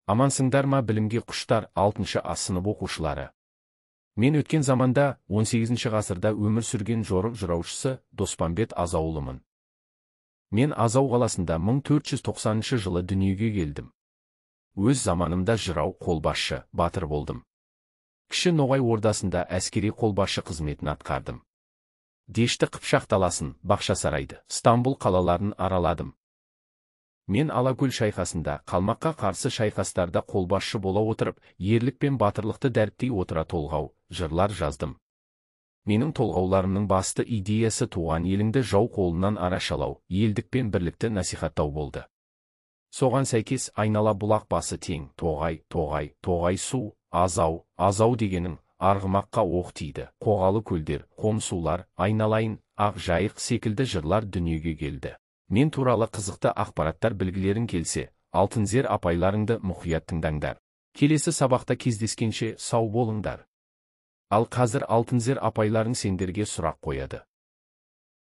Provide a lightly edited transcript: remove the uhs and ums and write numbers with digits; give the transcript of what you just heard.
Амансыңдар ма білімге құштар 6-шы А сынып оқушылары. Мен өткен заманда 18-ші ғасырда өмір сүрген жорық жыраушысы Доспамбет Азаулымын. Мен Азау қаласында 1490 жылы дүниеге келдім. Өз заманымда жырау қолбасшы, батыр болдым. Кіші Ноғай ордасында әскери қолбасшы қызметін атқардым. Дешті Қыпшақ даласын, Бақшасарайды, Стамбул қалаларын араладым. Мен Алакөл шайқасында, қалмаққа қарсы шайқастарда қолбасшы бола отырып, ерлік пен батырлықты дәріптей отыра толғау, жырлар жаздым. Менің толғауларымның басты идеясы туған еліңді жау қолынан арашалау, елдік пен бірлікті насихаттау болды. Соған сәйкес айнала бұлақ басы тең, тоғай, тоғай, тоғай су, Азау, Азау дегенің, арғымаққа оқ тиді, қоғалы көлдер, қомсулар, айналайын, ақ жайық секілді жырлар дүниеге келді. Мен туралы қызықты ақпараттар білгілерің келсе, Алтынзер апайларыңды мұқият тыңдаңдар. Келесі сабақта кездескенше сау болыңдар. Ал қазір Алтынзер апайларың сендерге сұрақ қояды.